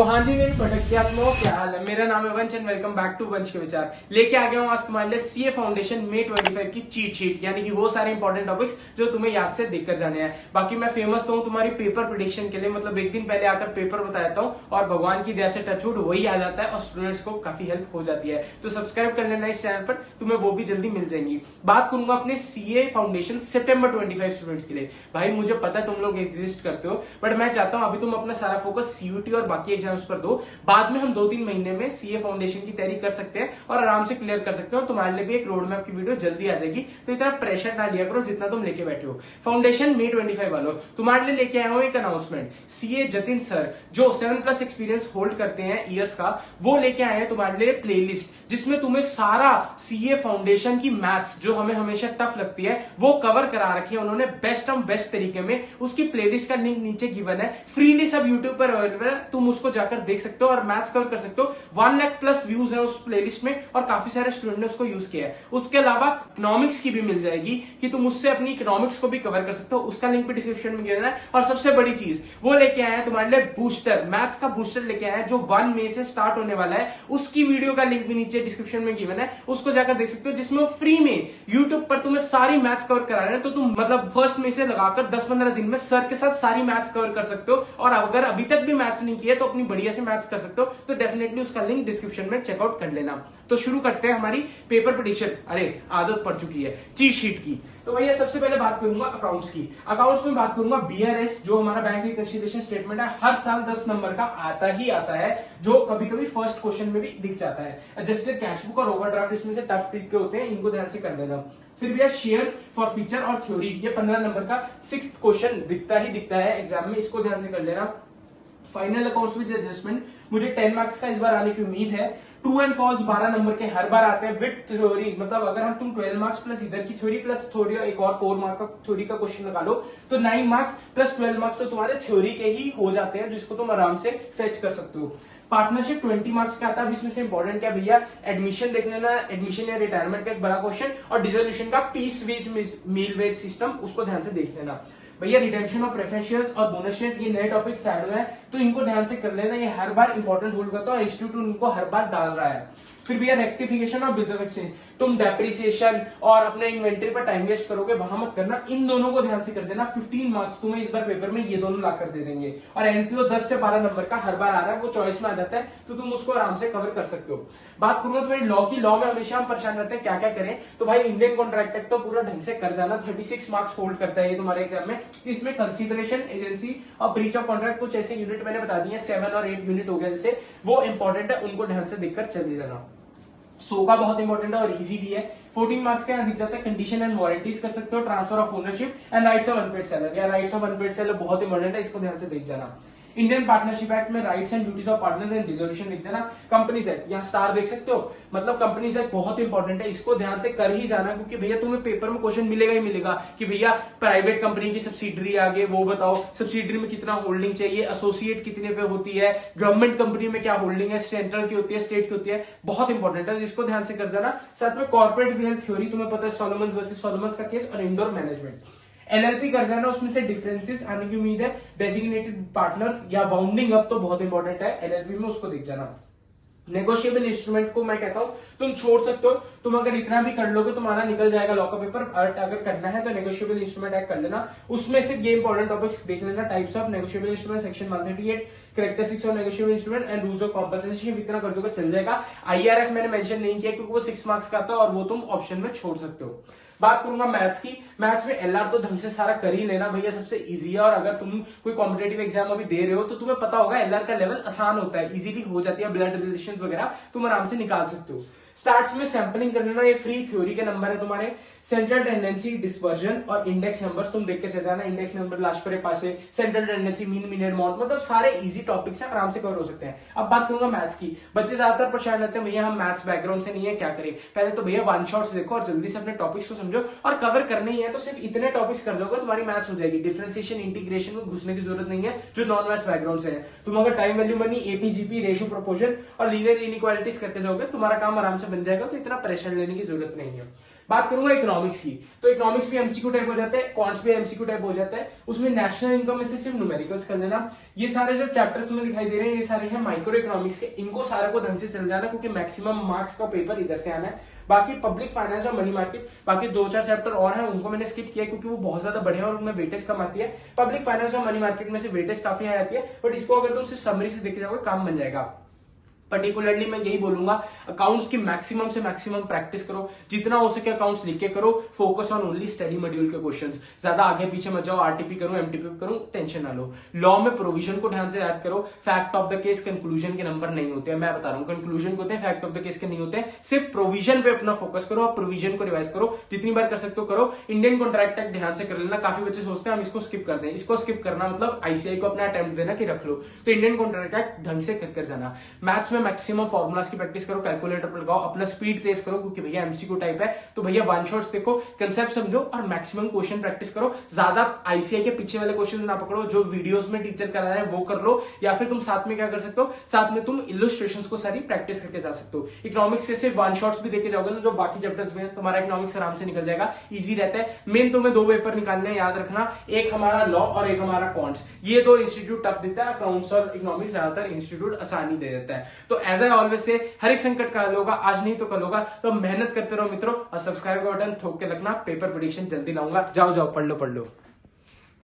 तो हाँ जी मेरी भटकियात्मों, क्या हाल है। मेरा नाम है वंश एंड वेलकम बैक टू वंश के विचार। लेके आ गया हूँ आज तुम्हारे लिए सीए फाउंडेशन May 25 की चीट शीट, यानी कि वो सारे इंपॉर्टेंट टॉपिक्स जो तुम्हें याद से देख कर जाने हैं। बाकी मैं फेमस तो हूँ तुम्हारी पेपर प्रिडिक्शन के लिए, मतलब एक दिन पहले आकर पेपर बता देता हूँ और भगवान की दया से टचवुड वही आ जाता है और स्टूडेंट्स को काफी हेल्प हो जाती है। तो सब्सक्राइब कर लेना इस चैनल पर, तुम्हें वो भी जल्दी मिल जाएंगी। बात करूंगा अपने सीए फाउंडेशन September 25 स्टूडेंट्स के लिए। भाई मुझे पता है तुम लोग एग्जिस्ट करते हो, बट मैं चाहता हूँ अभी तुम अपना सारा फोकस सीयूटी और बाकी एग्जाम्स पर दो। बाद में हम 2-3 महीने में सीए फाउंडेशन की तैयारी कर सकते हैं और आराम से क्लियर कर सकते हो। तुम्हारे लिए भी एक रोड मैप की वीडियो जल्दी आ जाएगी, तो इतना प्रेशर ना लिया करो जितना तुम लेके बैठे हो। फाउंडेशन May 25 वालों, तुम्हारे लिए लेके आया हूं एक अनाउंसमेंट। सीए जतिन सर जो 7+ एक्सपीरियंस होल्ड करते हैं ईयर्स का, वो लेके आए हैं तुम्हारे लिए प्लेलिस्ट, जिसमें तुम्हें सारा सीए फाउंडेशन की मैथ्स जो हमें हमेशा टफ लगती है वो कवर करा रखी है उन्होंने बेस्ट तरीके में। उसकी प्लेलिस्ट का लिंक नीचे गिवन है, फ्रीली सब यूट्यूब पर अवेलेबल है, तुम उसको जाकर देख सकते हो और मैथ्स कवर कर सकते हो। 1 लाख+ व्यूज है उस प्लेलिस्ट में और काफी सारे स्टूडेंट ने उसको यूज किया है। उसके अलावा इकोनॉमिक्स की भी मिल जाएगी कि तुम उससे अपनी इकोनॉमिक्स को भी कवर कर सकते हो, उसका लिंक भी डिस्क्रिप्शन में गिवन है। और सबसे बड़ी चीज वो लेके आए हैं तुम्हारे लिए बूस्टर, मैथ्स का बूस्टर लेके आए हैं जो 1 मई से स्टार्ट होने वाला है। उसकी वीडियो का लिंक भी नीचे डिस्क्रिप्शन में गिवन है, उसको जाकर देख सकते हो, जिसमें वो फ्री में यूट्यूब पर तुम्हें सारी मैथ्स कवर करा रहे हैं। तो तुम मतलब 1 मई से लगाकर 10-15 दिन में सर के साथ सारी मैथ्स कवर कर सकते हो। और अगर अभी तक भी मैथ्स नहीं किया तो अपनी बढ़िया से मैथ्स कर सकते हो, तो डेफिनेटली उसका लिंक डिस्क्रिप्शन में चेकआउट कर लेना। तो शुरू करते हैं हमारी पेपर प्रेडिक्शन। अरे आदत पड़ चुकी है चीट शीट की। तो भैया सबसे पहले बात करूंगा अकाउंट्स की। अकाउंट्स में बात करूंगा बीआरएस, जो हमारा बैंक रिकंसिलिएशन स्टेटमेंट है, हर साल 10 नंबर का आता ही आता है, जो कभी कभी फर्स्ट क्वेश्चन में भी दिख जाता है। एडजस्टेड कैश बुक और ओवरड्राफ्ट इसमें से टफ तरीके होते हैं, इनको ध्यान से कर लेना। फिर भैया शेयर्स फॉर फीचर और थ्योरी, ये 15 नंबर का 6th क्वेश्चन दिखता है एग्जाम में, इसको ध्यान से कर लेना। फाइनल अकाउंट्स विद एडजस्टमेंट, मुझे 10 मार्क्स का इस बार आने की उम्मीद है। ट्रू एंड फॉल्स 12 नंबर के हर बार आते हैं विद थ्योरी, मतलब अगर हम तुम 12 मार्क्स प्लस इधर की थ्योरी प्लस थ्योरी एक और 4 मार्क का थ्योरी का क्वेश्चन लगा लो, तो 9 मार्क्स प्लस 12 मार्क्स तो तुम्हारे थ्योरी के ही हो जाते हैं, जिसको तुम आराम से फेच कर सकते हो। पार्टनरशिप 20 मार्क्स का आता है। इसमें से इंपॉर्टेंट क्या भैया, एडमिशन देख लेना, एडमिशन या रिटायरमेंट का एक बड़ा क्वेश्चन, और डिसोल्यूशन का पीस वेज मील वेज सिस्टम, उसको ध्यान से देख लेना। भैया रिडेम्पशन ऑफ प्रेफरेंस शेयर्स और बोनस शेयर्स, ये नए टॉपिक्स ऐड हुए हैं, तो इनको ध्यान से कर लेना, ये हर बार इंपॉर्टेंट होल्ड करता है, इंस्टीट्यूट उनको हर बार डाल रहा है। फिर भैया rectification of bills of exchange, तुम डेप्रिसिएशन और अपने इन्वेंटरी पर टाइम वेस्ट करोगे, वहां मत करना, इन दोनों को ध्यान से कर देना। 15 मार्क्स तुम्हें इस बार पेपर में ये दोनों लाकर दे देंगे। और एनपीओ 10 से 12 नंबर का हर बार आ रहा है, वो चॉइस में आ जाता है, तो तुम उसको आराम से कवर कर सकते हो। बात करूंगा तुम्हारी लॉ की। लॉ में हमेशा हम परेशान रहते हैं क्या क्या करें, तो भाई इंडियन कॉन्ट्रैक्ट एक्ट तो पूरा ढंग से कर जाना, 36 मार्क्स होल्ड करता है ये तुम्हारे एग्जाम में। इसमें कंसीडरेशन एजेंसी और ब्रीच ऑफ कॉन्ट्रैक्ट, कुछ ऐसे यूनिट मैंने बता दिए, 7 और 8 यूनिट हो गया जैसे, वो इंपॉर्टेंट है, उनको ध्यान से देखकर चले जाना। सो का बहुत इंपॉर्टेंट है और इजी भी है। 14 मार्क्स का यहाँ दिख जाता है, कंडीशन एंड वारंटीज कर सकते हो, transfer of ownership and rights of unpaired seller, या राइट्स ऑफ अनपेड सेलर बहुत इंपॉर्टेंट है, इसको ध्यान से देख जाना। इंडियन पार्टनरशिप एक्ट में rights and duties of partners and dissolution लिख जाना। कंपनीज एक्ट, यहाँ स्टार देख सकते हो, मतलब कंपनीज एक्ट बहुत इंपॉर्टेंट है, इसको ध्यान से कर ही जाना, क्योंकि भैया तुम्हें पेपर में क्वेश्चन मिलेगा ही मिलेगा कि भैया प्राइवेट कंपनी की सब्सिडरी आगे वो बताओ, सब्सिडरी में कितना होल्डिंग चाहिए, एसोसिएट कितने पे होती है, गवर्नमेंट कंपनी में क्या होल्डिंग है, सेंट्रल की होती है, स्टेट की होती है, बहुत इंपॉर्टेंट है, इसको ध्यान से कर जाना। साथ में कॉर्पोरेट वेल्थ थ्योरी, तुम्हें पता है सोलोमन वर्सेस सोलोमन का केस, और इंडोर मैनेजमेंट। एलएलपी कर जाना, उसमें से डिफरेंसेस आने की उम्मीद है। डेजिग्नेटेड पार्टनर्स या बाउंडिंग अप तो बहुत इंपॉर्टेंट है एलएलपी में, उसको देख जाना। नेगोशिएबल इंस्ट्रूमेंट को मैं कहता हूं तुम छोड़ सकते हो, तुम अगर इतना भी कर लोगे तुम्हारा निकल जाएगा लॉ का पेपर। अगर करना है तो नेगोशिएबल इंस्ट्रूमेंट एक्ट कर लेना, उसमें से ये इंपॉर्टेंट टॉपिक्स देख लेना। Types of negotiable instrument, section 138, characteristics of negotiable instrument and rules of compensation, इतना कर दोगे चल जाएगा। आईआरएफ मैंने मेंशन नहीं किया क्योंकि वो 6 मार्क्स का आता है और वो तुम ऑप्शन में छोड़ सकते हो। बात करूंगा मैथ्स की। मैथ्स में एलआर तो ढंग से सारा कर ही लेना भैया, सबसे इजी है, और अगर तुम कोई कॉम्पिटेटिव एग्जाम अभी दे रहे हो तो तुम्हें पता होगा एलआर का लेवल आसान होता है, इजीली हो जाती है, ब्लड रिलेशंस वगैरह तुम आराम से निकाल सकते हो। स्टार्ट्स में सैंपलिंग कर लेना, ये फ्री थ्योरी के नंबर है तुम्हारे। सेंट्रल टेंडेंसी, डिस्पर्जन और इंडेक्स नंबर्स तुम देख के चल जाना, इंडेक्स नंबर लास्ट पर पासे, central tendency, mean mean mount, मतलब सारे इजी टॉपिक्स हैं, आराम से कवर हो सकते हैं। अब बात करूंगा मैथ्स की। बच्चे ज्यादातर परेशान रहते हैं भैया हम मैथ्स बैकग्राउंड से नहीं है, क्या करें। पहले तो भैया 1 शॉट्स देखो और जल्दी से अपने टॉपिक्स को समझो, और कवर करने ही है तो सिर्फ इतने टॉपिक्स कर जाओगे तुम्हारी मैथ्स हो जाएगी। डिफरेंशिएशन, इंटीग्रेशन में घुसने की जरूरत नहीं है जो नॉन मैथ्स बैकग्राउंड से है। तुम अगर time value money, AP GP, ratio proportion और लीनियर इनइक्वालिटीज करके जाओगे तुम्हारा काम आराम से बन जाएगा, तो इतना प्रेशर लेने की जरूरत नहीं है। बात करूंगा इकोनॉमिक्स की, तो इकोनॉमिक्स भी एमसीक्यू टाइप हो जाता है, क्वांट्स भी एमसीक्यू टाइप हो जाता है। उसमें नेशनल इनकम में से सिर्फ न्यूमेरिकल्स कर लेना। ये सारे जो चैप्टर्स तुम्हें दिखाई दे रहे हैं ये सारे हैं माइक्रो इकोनॉमिक्स के, इनको सारे को ढंग से चल जाना क्योंकि मैक्सिमम मार्क्स का पेपर इधर से आना है। बाकी पब्लिक फाइनेंस और मनी मार्केट, बाकी 2-4 चैप्टर और हैं उनको मैंने स्किप किया क्योंकि वो बहुत ज्यादा बड़े हैं और उनमें वेटेज कम आती है। पब्लिक फाइनेंस और मनी मार्केट में से वेटेज काफी हाई आती है, बट इसको अगर तुम सिर्फ समरी से देखे जाओगे काम बन जाएगा। पर्टिकुलरली मैं यही बोलूंगा, अकाउंट्स की मैक्सिमम से मैक्सिमम प्रैक्टिस करो, जितना हो सके अकाउंट्स लिख के करो, focus on only study module के क्वेश्चंस, ज्यादा आगे पीछे मत जाओ, आरटीपी करूं एमटीपी करूं टेंशन ना लो। लॉ में प्रोविजन को ध्यान से याद करो, fact of the case conclusion के नंबर नहीं होते हैं, मैं बता रहा हूं कंक्लूजन के होते हैं, फैक्ट ऑफ द केस के नहीं होते हैं। सिर्फ प्रोविजन पे अपना फोकस करो, आप प्रोविजन को रिवाइज करो, जितनी बार कर सकते हो करो। इंडियन कॉन्ट्रैक्ट एक्ट ध्यान से कर लेना, काफी बच्चे सोचते हैं हम इसको स्किप कर दें, इसको स्किप करना मतलब आईसीआई को अपना अटेम्प्ट देना कि रख लो, तो इंडियन कॉन्ट्रैक्ट एक्ट ढंग से कर जाना। मैथ्स में मैक्सिमम फॉर्मुला की प्रैक्टिस करो, कैलकुलेटर पर लगाओ, अपना स्पीड तेज करो क्योंकि भैया एमसीक्यू टाइप है, तो भैया वन शॉट्स देखो, कंसेप्ट समझो और मैक्सिमम क्वेश्चन प्रैक्टिस करो। ज्यादा आईसीआई के पीछे वाले क्वेश्चन ना पकड़ो, जो वीडियोस में टीचर करा रहे हैं वो कर लो, या फिर तुम साथ में क्या कर सकते हो, साथ में तुम इलस्ट्रेशंस को सारी प्रैक्टिस करके जा सकते हो। इकोनॉमिक्स के सिर्फ वन शॉट्स भी देके जाओगे ना, जो बाकी चैप्टर्स में तुम्हारा इकोनॉमिक्स आराम से निकल जाएगा, इजी रहता है। मेन तुम्हें 2 पेपर निकालने याद रखना, एक हमारा लॉ और एक हमारा क्वांट्स, ये 2 इंस्टीट्यूट टफ देता है, अकाउंट्स और इकोनॉमिक्स ज्यादातर इंस्टीट्यूट आसानी दे देता है। तो एज आई ऑलवेज से, हर एक संकट कल होगा, आज नहीं तो कल होगा, तो मेहनत करते रहो मित्रों, और सब्सक्राइब का बटन ठोक के रखना, पेपर प्रेडिक्शन जल्दी लाऊंगा। जाओ जाओ पढ़ लो।